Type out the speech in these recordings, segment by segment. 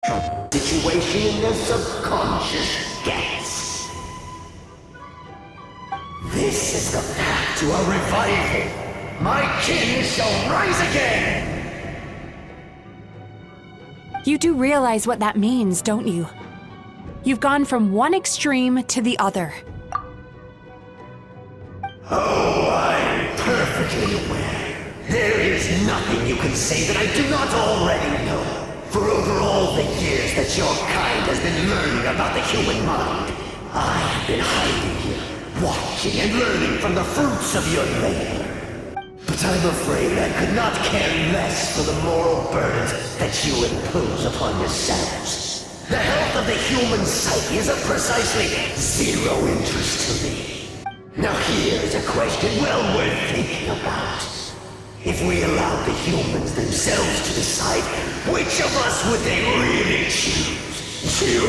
Situation in their subconscious depths. This is the path to a revival. My kin shall rise again! You do realize what that means, don't you? You've gone from one extreme to the other. Oh, I'm perfectly aware. There is nothing you can say that I do not already know. For over all the years that your kind has been learning about the human mind, I have been hiding here, watching and learning from the fruits of your labor. But I'm afraid I could not care less for the moral burdens that you impose upon yourselves. The health of the human psyche is of precisely zero interest to me. Now here is a question well worth thinking about. If we allowed the humans themselves to decide, which of us would they really choose? You?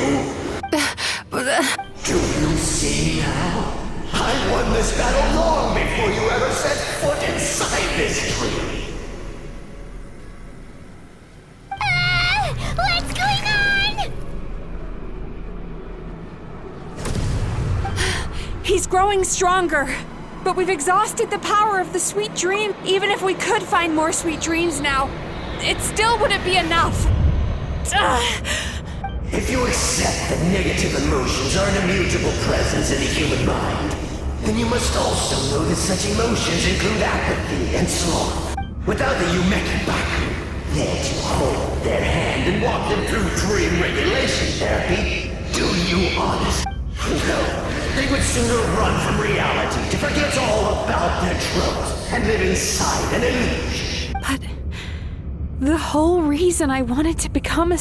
Do you see now? I won this battle long before you ever set foot inside this tree. What's going on? He's growing stronger. But we've exhausted the power of the sweet dream. Even if we could find more sweet dreams now, it still wouldn't be enough. If you accept that negative emotions are an immutable presence in the human mind, then you must also know that such emotions include apathy and sloth. Without the Yumeki Baku, there to hold their hand and walk them through dream regulation therapy, do you honestly? No. They would sooner run from reality to forget all about their troubles and live inside an illusion. But the whole reason I wanted to become a...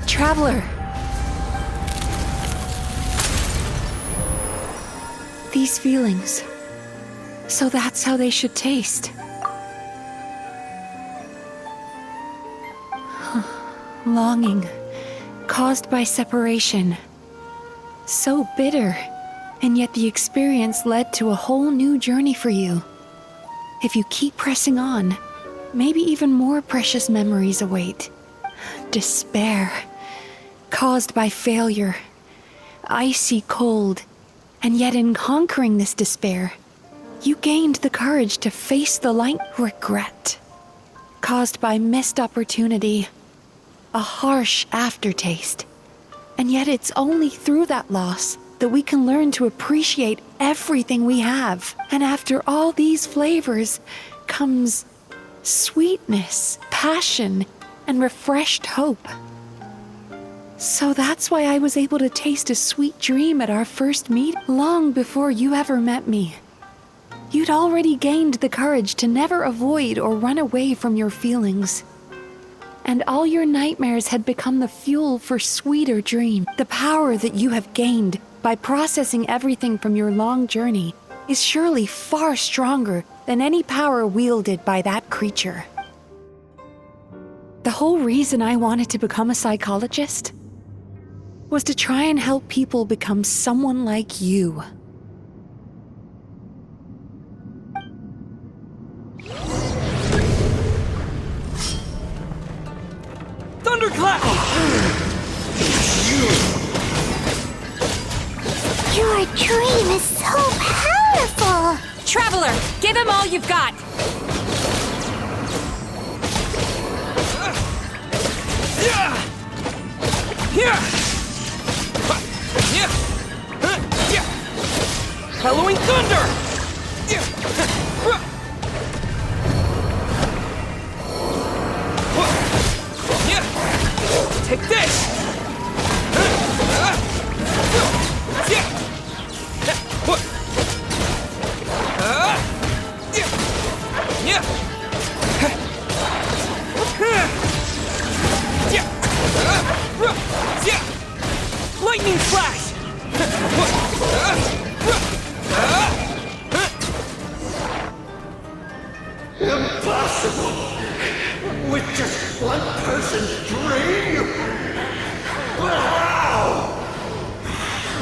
Traveler. These feelings... So that's how they should taste. Longing, caused by separation. So bitter, and yet the experience led to a whole new journey for you. If you keep pressing on, maybe even more precious memories await. Despair, caused by failure. Icy cold, and yet in conquering this despair, you gained the courage to face the light. Regret, caused by missed opportunity, a harsh aftertaste. And yet it's only through that loss that we can learn to appreciate everything we have. And after all these flavors comes sweetness, passion, and refreshed hope. So that's why I was able to taste a sweet dream at our first meet long before you ever met me. You'd already gained the courage to never avoid or run away from your feelings. And all your nightmares had become the fuel for sweeter dreams. The power that you have gained by processing everything from your long journey is surely far stronger than any power wielded by that creature. The whole reason I wanted to become a psychologist was to try and help people become someone like you. Thunderclap! Your dream is so powerful! Traveler, give him all you've got! Halloween Thunder! Take this! Lightning Flash! Impossible! With just one person's dream? But how?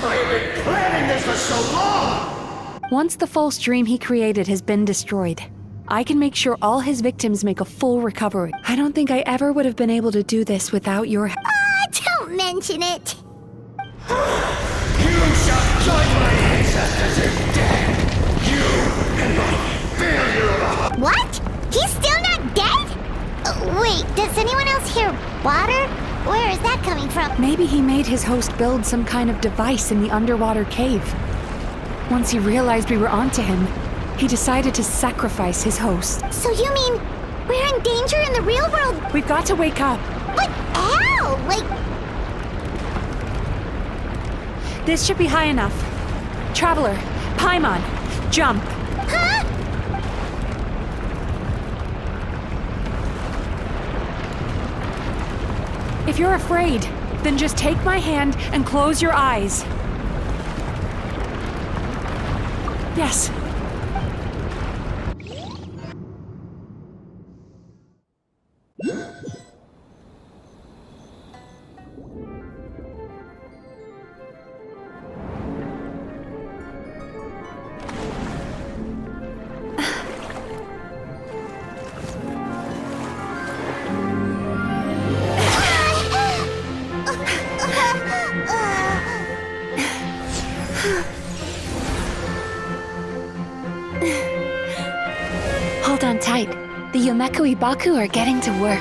I have been planning this for so long! Once the false dream he created has been destroyed, I can make sure all his victims make a full recovery. I don't think I ever would have been able to do this without your help. Don't mention it. You shall join my ancestors in death! You and my failure of a... What? He's still not dead? Wait, does anyone else hear water? Where is that coming from? Maybe he made his host build some kind of device in the underwater cave. Once he realized we were onto him, he decided to sacrifice his host. So you mean we're in danger in the real world? We've got to wake up. But how? Like, This should be high enough. Traveler, Paimon, jump. huh? If you're afraid, then just take my hand and close your eyes. Yes. Hold on tight. The Yomekui Baku are getting to work.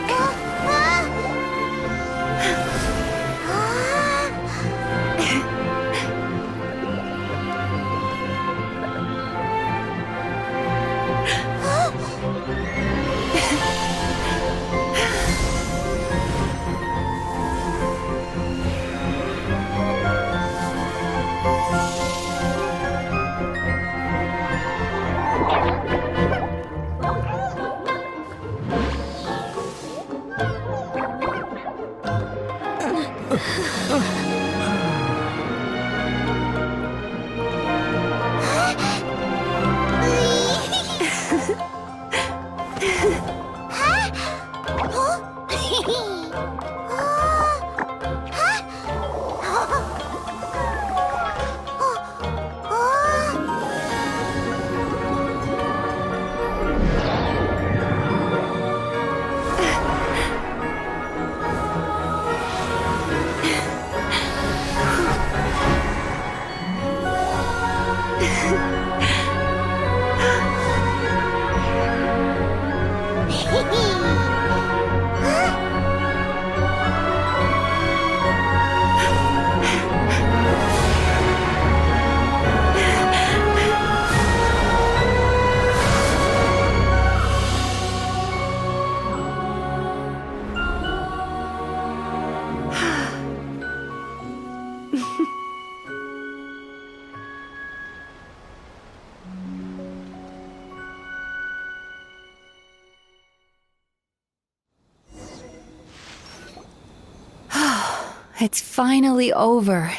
It's finally over.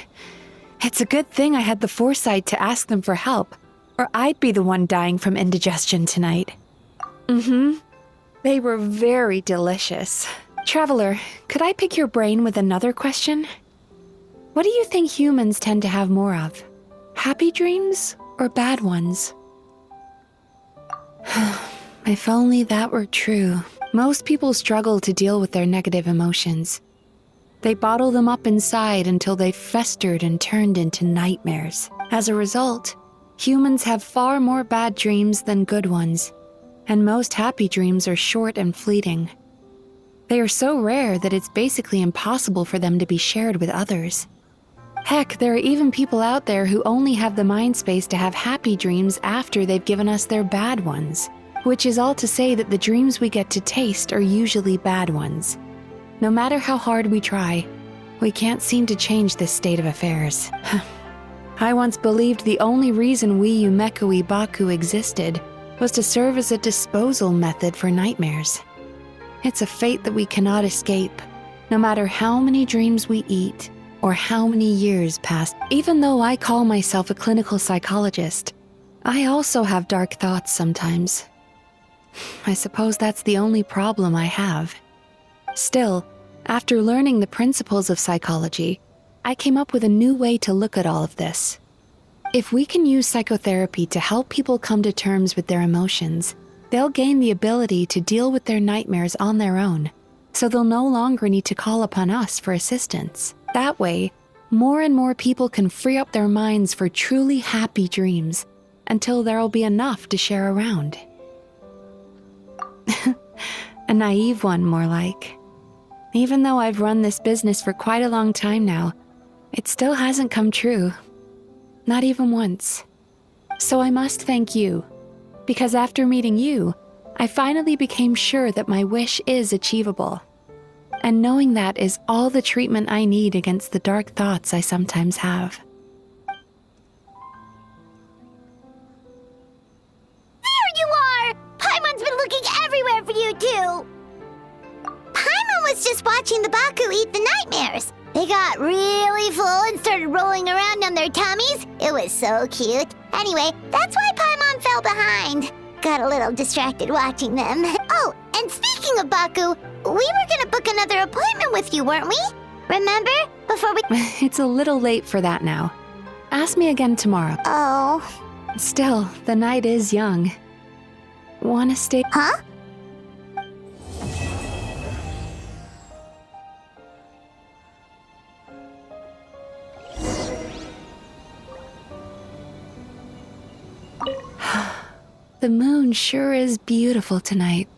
It's a good thing I had the foresight to ask them for help, or I'd be the one dying from indigestion tonight. They were very delicious. Traveler, could I pick your brain with another question? What do you think humans tend to have more of? Happy dreams or bad ones? If only that were true. Most people struggle to deal with their negative emotions. They bottle them up inside until they've festered and turned into nightmares. As a result, humans have far more bad dreams than good ones, and most happy dreams are short and fleeting. They are so rare that it's basically impossible for them to be shared with others. Heck, there are even people out there who only have the mind space to have happy dreams after they've given us their bad ones, which is all to say that the dreams we get to taste are usually bad ones. No matter how hard we try, we can't seem to change this state of affairs. I once believed the only reason we Yumekui Baku existed was to serve as a disposal method for nightmares. It's a fate that we cannot escape, no matter how many dreams we eat or how many years pass. Even though I call myself a clinical psychologist, I also have dark thoughts sometimes. I suppose that's the only problem I have. Still, after learning the principles of psychology, I came up with a new way to look at all of this. If we can use psychotherapy to help people come to terms with their emotions, they'll gain the ability to deal with their nightmares on their own, so they'll no longer need to call upon us for assistance. That way, more and more people can free up their minds for truly happy dreams until there'll be enough to share around. A naive one, more like. Even though I've run this business for quite a long time now, it still hasn't come true. Not even once. So I must thank you, because after meeting you, I finally became sure that my wish is achievable. And knowing that is all the treatment I need against the dark thoughts I sometimes have. There you are! Paimon's been looking everywhere for you, too! Paimon was just watching the Baku eat the nightmares. They got really full and started rolling around on their tummies. It was so cute. Anyway, that's why Paimon fell behind. Got a little distracted watching them. Oh, and speaking of Baku, we were gonna book another appointment with you, weren't we? Remember? Before we... It's a little late for that now. Ask me again tomorrow. Oh. Still, the night is young. Wanna stay? Huh? The moon sure is beautiful tonight.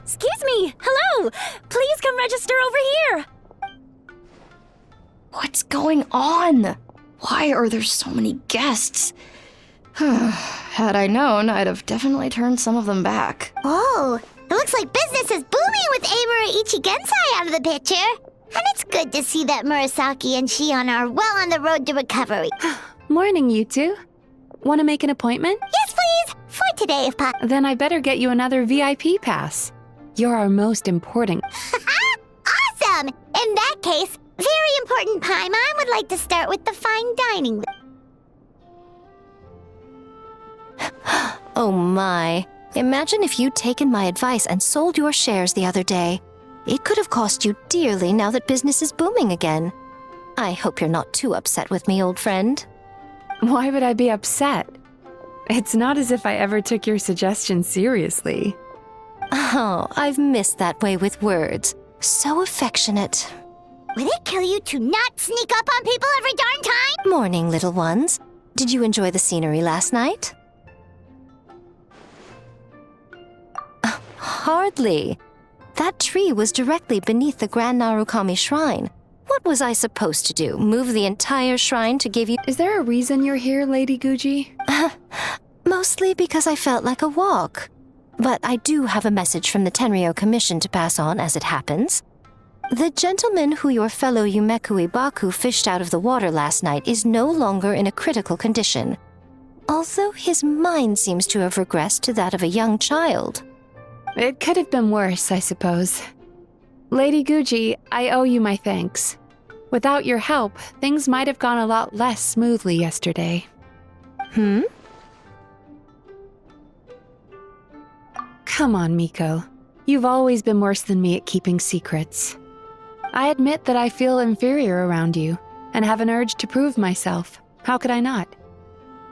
Excuse me! Hello! Please come register over here! What's going on? Why are there so many guests? Had I known, I'd have definitely turned some of them back. Oh, it looks like business is booming with Amura Ichigensai out of the picture. And it's good to see that Murasaki and Shion are well on the road to recovery. Morning, you two. Want to make an appointment? Yes, please! For today, if possible. Then I better get you another VIP pass. You're our most important. Awesome! In that case, very important Paimon would like to start with the fine dining. Oh my. Imagine if you'd taken my advice and sold your shares the other day. It could have cost you dearly now that business is booming again. I hope you're not too upset with me, old friend. Why would I be upset? It's not as if I ever took your suggestion seriously. Oh, I've missed that way with words. So affectionate. Would it kill you to not sneak up on people every darn time? Morning, little ones. Did you enjoy the scenery last night? Hardly. That tree was directly beneath the Grand Narukami Shrine. What was I supposed to do? Move the entire shrine to give you... Is there a reason you're here, Lady Guji? Mostly because I felt like a walk. But I do have a message from the Tenryo Commission to pass on as it happens. The gentleman who your fellow Yumeku Baku fished out of the water last night is no longer in a critical condition, although his mind seems to have regressed to that of a young child. It could have been worse, I suppose. Lady Guji, I owe you my thanks. Without your help, things might have gone a lot less smoothly yesterday. Come on, Miko. You've always been worse than me at keeping secrets. I admit that I feel inferior around you, and have an urge to prove myself. How could I not?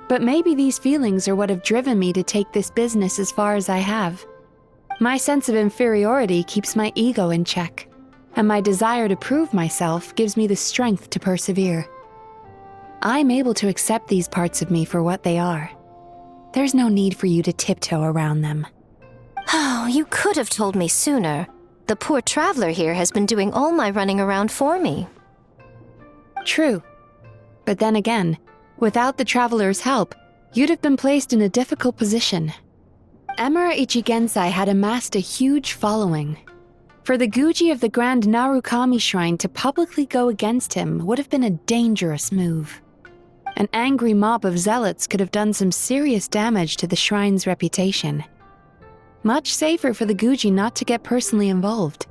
But maybe these feelings are what have driven me to take this business as far as I have. My sense of inferiority keeps my ego in check, and my desire to prove myself gives me the strength to persevere. I'm able to accept these parts of me for what they are. There's no need for you to tiptoe around them. Oh, you could have told me sooner. The poor traveler here has been doing all my running around for me. True. But then again, without the traveler's help, you'd have been placed in a difficult position. Emperor Ichigensai had amassed a huge following. For the Guji of the Grand Narukami Shrine to publicly go against him would have been a dangerous move. An angry mob of zealots could have done some serious damage to the shrine's reputation. Much safer for the Guji not to get personally involved.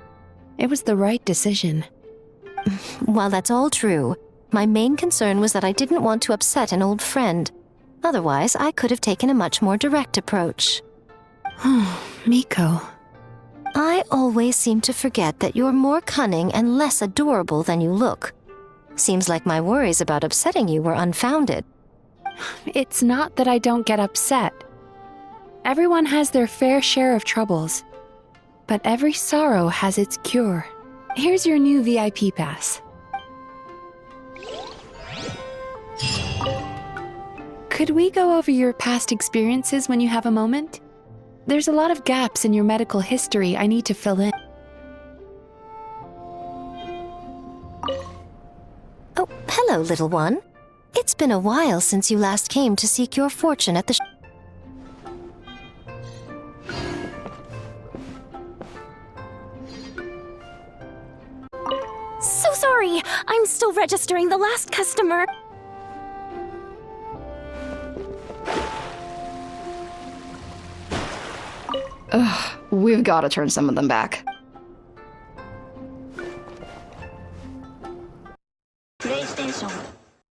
It was the right decision. While that's all true, my main concern was that I didn't want to upset an old friend. Otherwise, I could have taken a much more direct approach. Miko. I always seem to forget that you're more cunning and less adorable than you look. Seems like my worries about upsetting you were unfounded. It's not that I don't get upset. Everyone has their fair share of troubles. But every sorrow has its cure. Here's your new VIP pass. Could we go over your past experiences when you have a moment? There's a lot of gaps in your medical history I need to fill in. Oh, hello, little one. It's been a while since you last came to seek your fortune at the So sorry! I'm still registering the last customer. Ugh, we've got to turn some of them back. PlayStation